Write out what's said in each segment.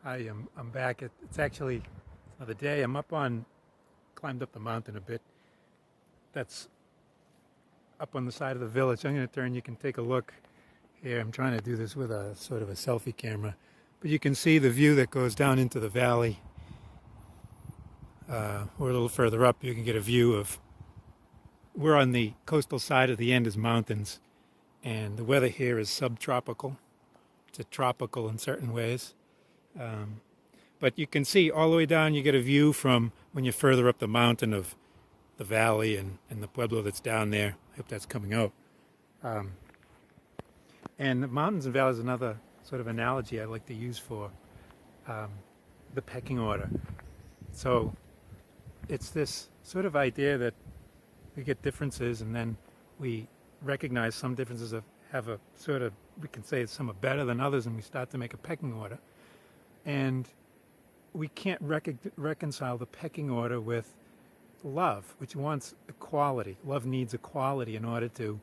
I'm back. It's actually another day. Climbed up the mountain a bit. That's up on the side of the village. I'm going to turn. You can take a look here. I'm trying to do this with a sort of a selfie camera, but you can see the view that goes down into the valley. Or a little further up, you can get a view of. We're on the coastal side of the Andes Mountains, and the weather here is subtropical to tropical in certain ways. But you can see all the way down, you get a view from when you're further up the mountain of the valley and the pueblo that's down there. I hope that's coming out. And the mountains and valleys is another sort of analogy I like to use for the pecking order. So it's this sort of idea that we get differences and then we recognize some differences have a sort of, we can say some are better than others, and we start to make a pecking order. And we can't reconcile the pecking order with love, which wants equality. Love needs equality in order to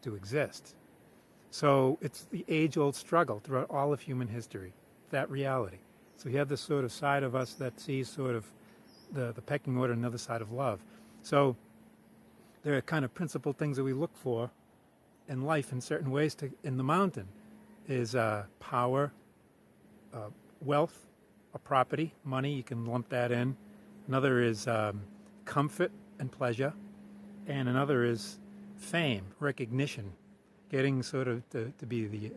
exist. So it's the age-old struggle throughout all of human history, that reality. So you have this sort of side of us that sees sort of the pecking order, another side of love. So there are kind of principal things that we look for in life in certain ways. In the mountain is power, wealth, or property, money, you can lump that in. Another is comfort and pleasure. And another is fame, recognition, getting sort of to be the,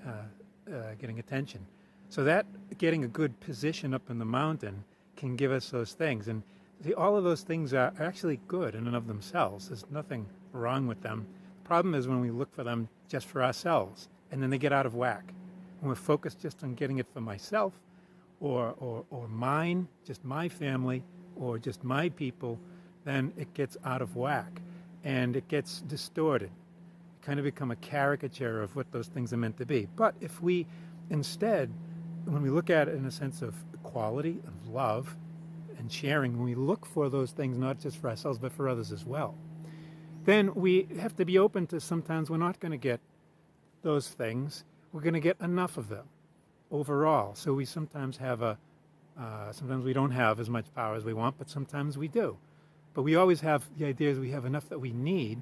getting attention. So that getting a good position up in the mountain can give us those things. And see, all of those things are actually good in and of themselves. There's nothing wrong with them. The problem is when we look for them just for ourselves, and then they get out of whack. When we're focused just on getting it for myself, or mine, just my family, or just my people, then it gets out of whack, and it gets distorted. You kind of become a caricature of what those things are meant to be. But if we instead, when we look at it in a sense of equality, of love, and sharing, when we look for those things not just for ourselves but for others as well, then we have to be open to sometimes we're not going to get those things. We're going to get enough of them overall. So we sometimes have sometimes we don't have as much power as we want, but sometimes we do. But we always have the idea is we have enough that we need,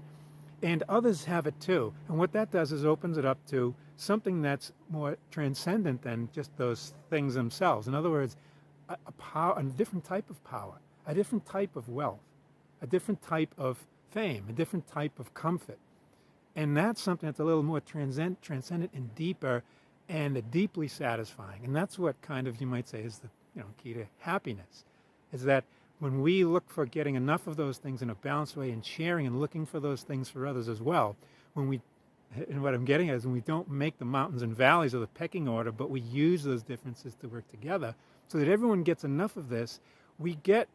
and others have it too. And what that does is opens it up to something that's more transcendent than just those things themselves. In other words, a different type of power, a different type of wealth, a different type of fame, a different type of comfort. And that's something that's a little more transcendent and deeper and deeply satisfying. And that's what kind of, you might say, is the key to happiness, is that when we look for getting enough of those things in a balanced way and sharing and looking for those things for others as well, and what I'm getting at is when we don't make the mountains and valleys of the pecking order, but we use those differences to work together so that everyone gets enough of this, we get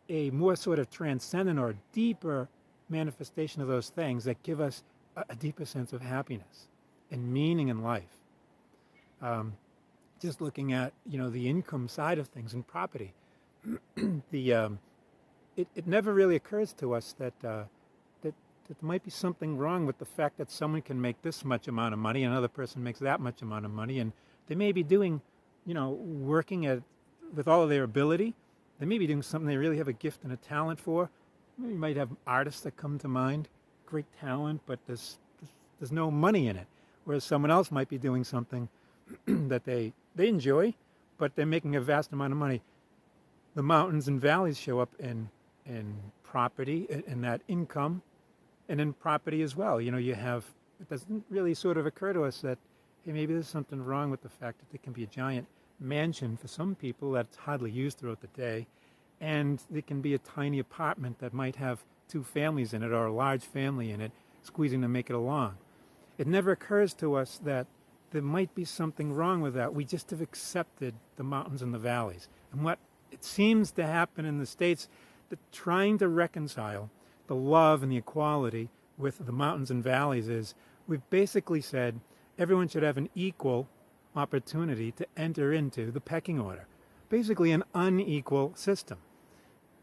a more sort of transcendent or deeper manifestation of those things that give us a deeper sense of happiness and meaning in life. Just looking at the income side of things and property, it never really occurs to us that there might be something wrong with the fact that someone can make this much amount of money and another person makes that much amount of money, and they may be doing, working with all of their ability. They may be doing something they really have a gift and a talent for. You might have artists that come to mind, great talent, but there's no money in it. Whereas someone else might be doing something that they enjoy, but they're making a vast amount of money. The mountains and valleys show up in property, in that income, and in property as well. It doesn't really sort of occur to us that, hey, maybe there's something wrong with the fact that there can be a giant mansion for some people that's hardly used throughout the day, and there can be a tiny apartment that might have 2 families in it or a large family in it, squeezing to make it along. It never occurs to us that there might be something wrong with that. We just have accepted the mountains and the valleys. And what it seems to happen in the States, that trying to reconcile the love and the equality with the mountains and valleys is, we've basically said everyone should have an equal opportunity to enter into the pecking order. Basically an unequal system.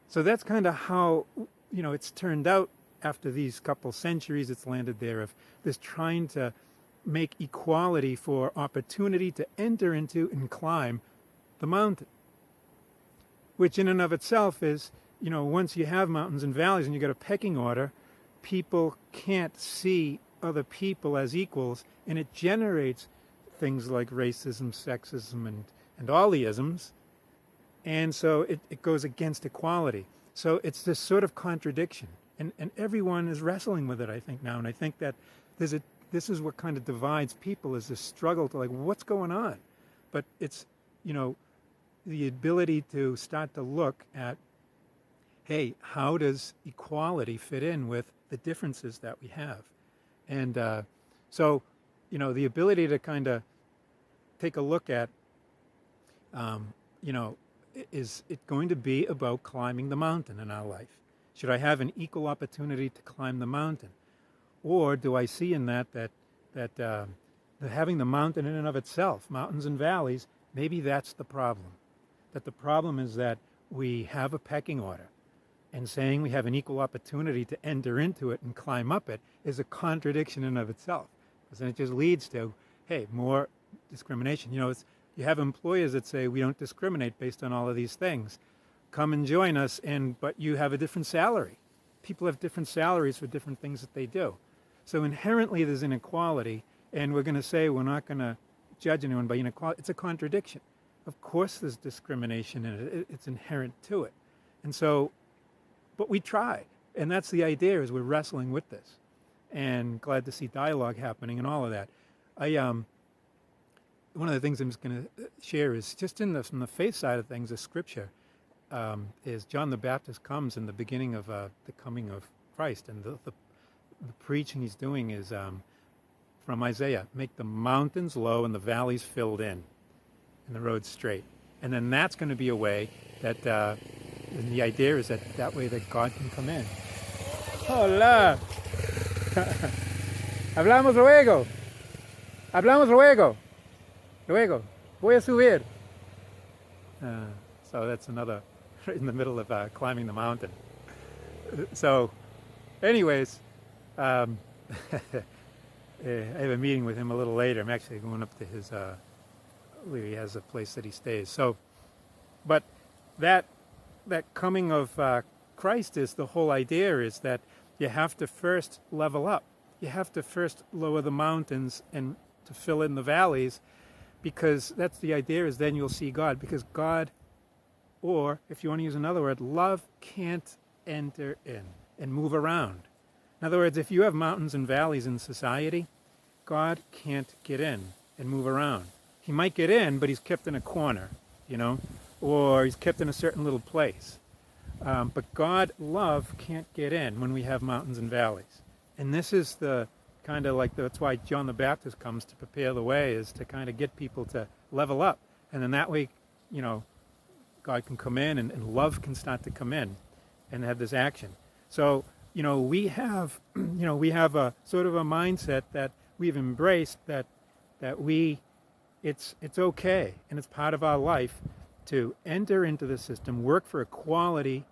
So that's kind of how, it's turned out after these couple centuries. It's landed there of this trying to make equality for opportunity to enter into and climb the mountain, which in and of itself is, once you have mountains and valleys and you get a pecking order, people can't see other people as equals, and it generates things like racism, sexism, and all the isms, and so it goes against equality. So it's this sort of contradiction, and everyone is wrestling with it, I think, now, and I think that this is what kind of divides people, is this struggle to, like, what's going on? But it's, the ability to start to look at, hey, how does equality fit in with the differences that we have? And so, the ability to kind of take a look at, is it going to be about climbing the mountain in our life? Should I have an equal opportunity to climb the mountain? Or do I see in that having the mountain in and of itself, mountains and valleys, maybe that's the problem. That the problem is that we have a pecking order, and saying we have an equal opportunity to enter into it and climb up it is a contradiction in and of itself. Because then it just leads to, hey, more discrimination. You have employers that say we don't discriminate based on all of these things. Come and join us, but you have a different salary. People have different salaries for different things that they do. So inherently there's inequality, and we're going to say we're not going to judge anyone by inequality. It's a contradiction. Of course there's discrimination in it. It's inherent to it. And so, but we try. And that's the idea, is we're wrestling with this. And glad to see dialogue happening and all of that. One of the things I'm just going to share is just from the faith side of things, the scripture is John the Baptist comes in the beginning of the coming of Christ. And the preaching he's doing is from Isaiah, make the mountains low and the valleys filled in, and the roads straight. And then that's going to be a way that, and the idea is that way that God can come in. Hola! Hablamos luego. Hablamos luego. Luego. Voy a subir. So that's another, right in the middle of climbing the mountain. So, anyways, I have a meeting with him a little later. I'm actually going up to his, he has a place that he stays. So, but that coming of Christ is, the whole idea is that you have to first level up. You have to first lower the mountains and to fill in the valleys, because that's the idea, is then you'll see God. Because God, or if you want to use another word, love can't enter in and move around. In other words, if you have mountains and valleys in society, God can't get in and move around. He might get in, but he's kept in a corner, or he's kept in a certain little place. But God, love, can't get in when we have mountains and valleys. And this is the kind of like, that's why John the Baptist comes to prepare the way, is to kind of get people to level up. And then that way, God can come in and love can start to come in and have this action. So, we have a sort of a mindset that we've embraced, that it's okay, and it's part of our life to enter into the system, work for equality,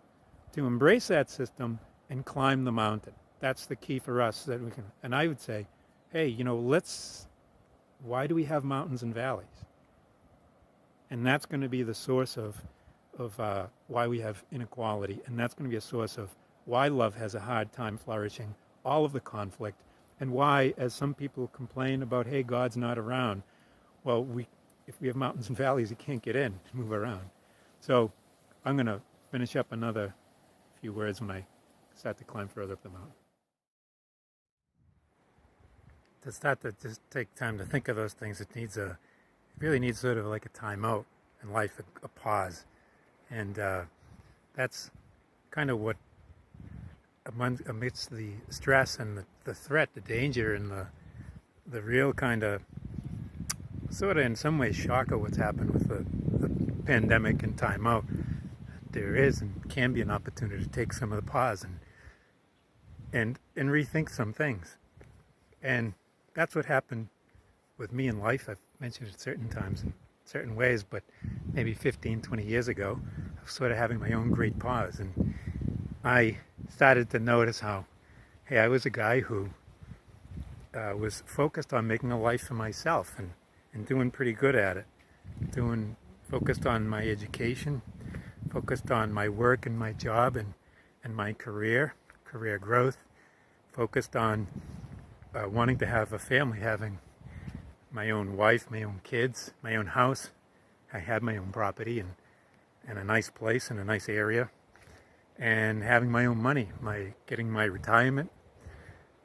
to embrace that system and climb the mountain. That's the key for us, that we can. And I would say, hey, why do we have mountains and valleys? And that's going to be the source of why we have inequality, and that's going to be a source of why love has a hard time flourishing, all of the conflict, and why, as some people complain about, hey, God's not around. Well, if we have mountains and valleys, you can't get in and move around. So I'm going to finish up another few words when I start to climb further up the mountain. To start to just take time to think of those things, it really needs sort of like a time out in life, a pause. And that's kind of what, amidst the stress and the threat, the danger, and the real kind of, sort of in some ways, shock of what's happened with the pandemic and time out, there is and can be an opportunity to take some of the pause and rethink some things. And that's what happened with me in life. I've mentioned it certain times in certain ways, but maybe 15, 20 years ago, I was sort of having my own great pause. And I started to notice how, hey, I was a guy who was focused on making a life for myself and doing pretty good at it, doing focused on my education, focused on my work and my job and my career growth, focused on wanting to have a family, having my own wife, my own kids, my own house. I had my own property and a nice place in a nice area, and having my own money, getting my retirement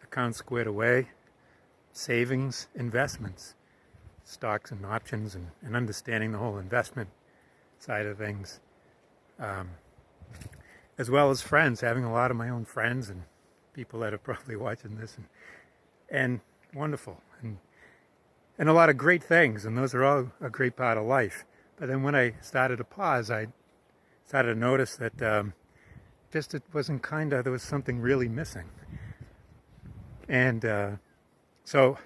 account squared away, savings, investments, stocks and options, and understanding the whole investment side of things, as well as friends, having a lot of my own friends and people that are probably watching this, and wonderful, and a lot of great things, and those are all a great part of life. But then when I started to pause, I started to notice that just it wasn't there was something really missing. And so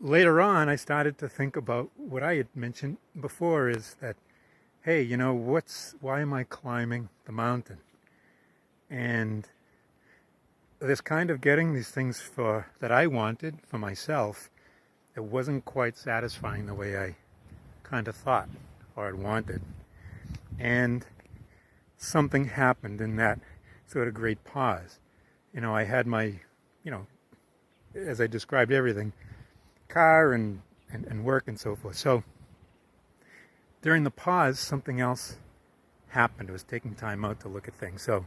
later on, I started to think about what I had mentioned before, is that, hey, why am I climbing the mountain? And this kind of getting these things that I wanted for myself, it wasn't quite satisfying the way I kind of thought or had wanted. And something happened in that sort of great pause. I had my, as I described everything, car and work and so forth. So during the pause, something else happened. It was taking time out to look at things. So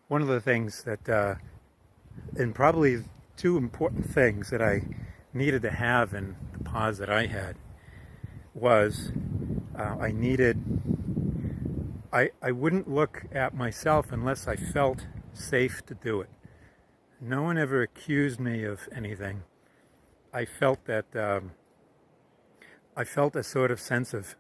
one of the things that, and probably two important things that I needed to have in the pause that I had, was I wouldn't look at myself unless I felt safe to do it. No one ever accused me of anything. I felt that, I felt a sort of sense of,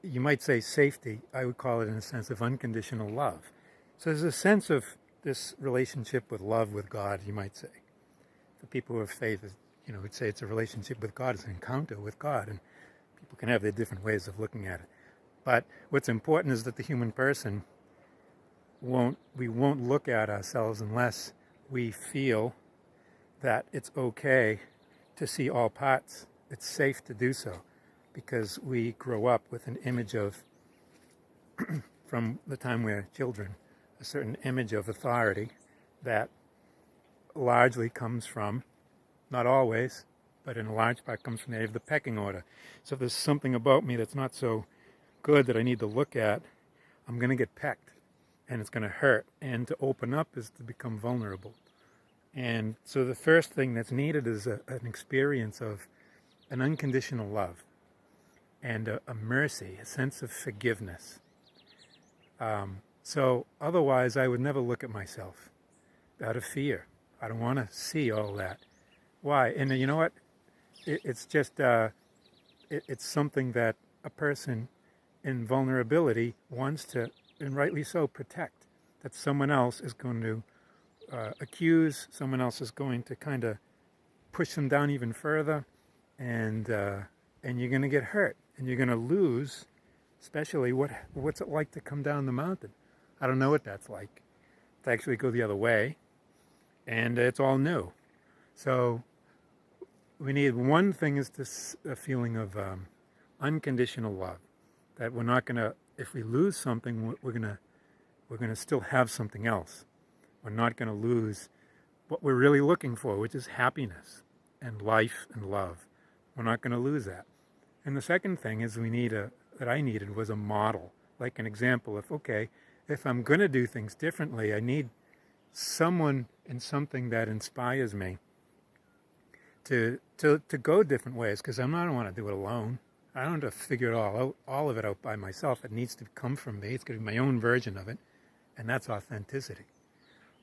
you might say safety, I would call it in a sense of unconditional love. So there's a sense of this relationship with love with God, you might say. For people who have faith, would say it's a relationship with God, it's an encounter with God, and people can have their different ways of looking at it. But what's important is that the human person we won't look at ourselves unless we feel that it's okay to see all parts. It's safe to do so, because we grow up with an image of, from the time we're children, a certain image of authority that largely comes from, not always, but in a large part comes from the pecking order. So if there's something about me that's not so good that I need to look at, I'm going to get pecked, and it's going to hurt. And to open up is to become vulnerable. And so the first thing that's needed is an experience of an unconditional love and a mercy, a sense of forgiveness. So otherwise, I would never look at myself out of fear. I don't want to see all that. Why? And you know what? It's just, it's something that a person in vulnerability wants to, and rightly so, protect. That someone else is going to accuse, someone else is going to kind of push them down even further, and you're going to get hurt, and you're going to lose, especially what's it like to come down the mountain. I don't know what that's like, to actually go the other way, and it's all new. So we need, one thing is this feeling of unconditional love, that we're not going to, if we lose something, we're going to still have something else. We're not going to lose what we're really looking for, which is happiness and life and love. We're not going to lose that. And the second thing is that I needed was a model, like an example of, okay, if I'm going to do things differently, I need someone and something that inspires me to go different ways, because I don't want to do it alone. I don't have to figure it all of it out by myself. It needs to come from me. It's going to be my own version of it, and that's authenticity.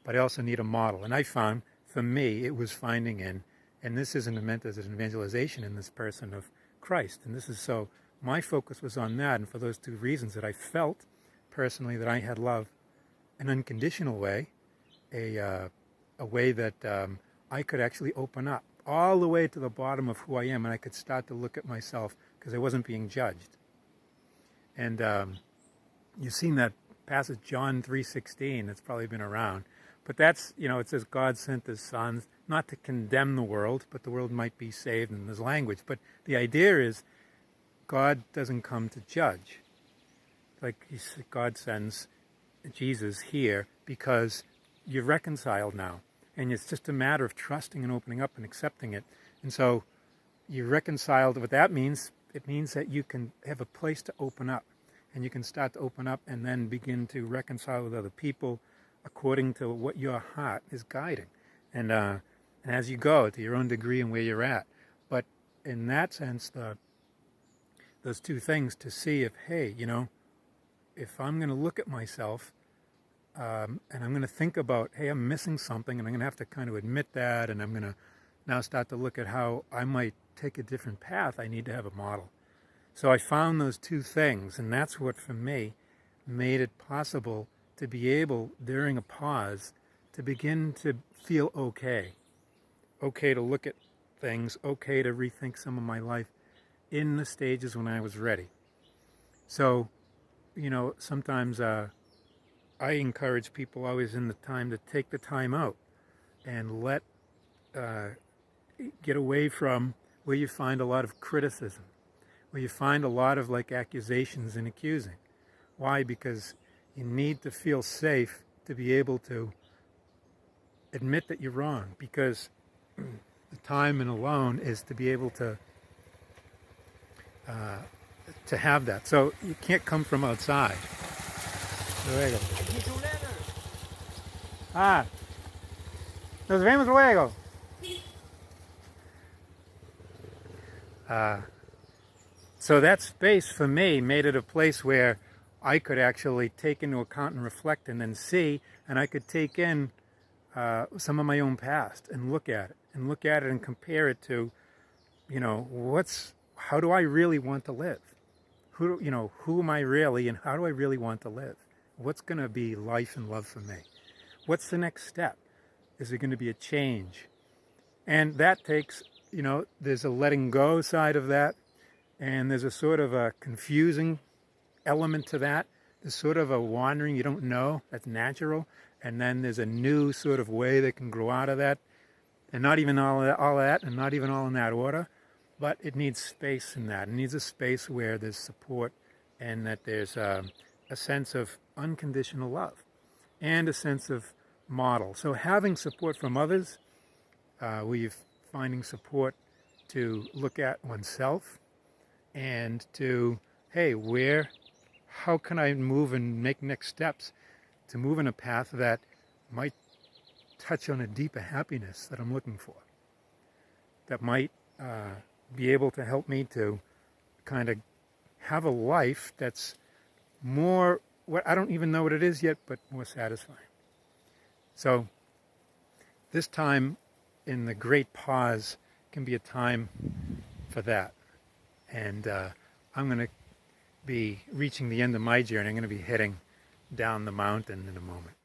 But I also need a model. And I found, for me, it was finding and this isn't meant as an evangelization, in this person of Christ. And this is so, my focus was on that, and for those two reasons, that I felt personally that I had love, an unconditional way, a way that I could actually open up all the way to the bottom of who I am, and I could start to look at myself because I wasn't being judged. And you've seen that passage, John 3:16, it's probably been around. But that's, it says God sent his son not to condemn the world, but the world might be saved in this language. But the idea is God doesn't come to judge. Like God sends Jesus here because you're reconciled now. And it's just a matter of trusting and opening up and accepting it. And so you're reconciled. What that means, it means that you can have a place to open up. And you can start to open up and then begin to reconcile with other people according to what your heart is guiding. And as you go, to your own degree and where you're at. But in that sense, those two things to see if, hey, if I'm going to look at myself and I'm going to think about, hey, I'm missing something, and I'm going to have to kind of admit that, and I'm going to now start to look at how I might take a different path, I need to have a model. So I found those two things, and that's what, for me, made it possible to be able, during a pause, to begin to feel okay. Okay to look at things, okay to rethink some of my life in the stages when I was ready. So, sometimes I encourage people always in the time to take the time out and get away from where you find a lot of criticism, where you find a lot of accusations and accusing. Why? Because you need to feel safe to be able to admit that you're wrong, because the time and alone is to be able to have that. So you can't come from outside. Luego. Ah, nos vemos luego. So that space for me made it a place where I could actually take into account and reflect and then see, and I could take in some of my own past and look at it and compare it to, how do I really want to live? Who am I really, and how do I really want to live? What's going to be life and love for me? What's the next step? Is there going to be a change? And that takes, there's a letting go side of that, and there's a sort of a confusing element to that. There's sort of a wandering, you don't know, that's natural. And then there's a new sort of way that can grow out of that. And not even all of that, and not even all in that order. But it needs space in that. It needs a space where there's support, and that there's a sense of unconditional love and a sense of model. So having support from others, we're finding support to look at oneself and to, hey, how can I move and make next steps to move in a path that might touch on a deeper happiness that I'm looking for, that might be able to help me to kind of have a life that's more, what I don't even know what it is yet, but more satisfying. So this time in the great pause can be a time for that. And I'm going to be reaching the end of my journey. I'm going to be heading down the mountain in a moment.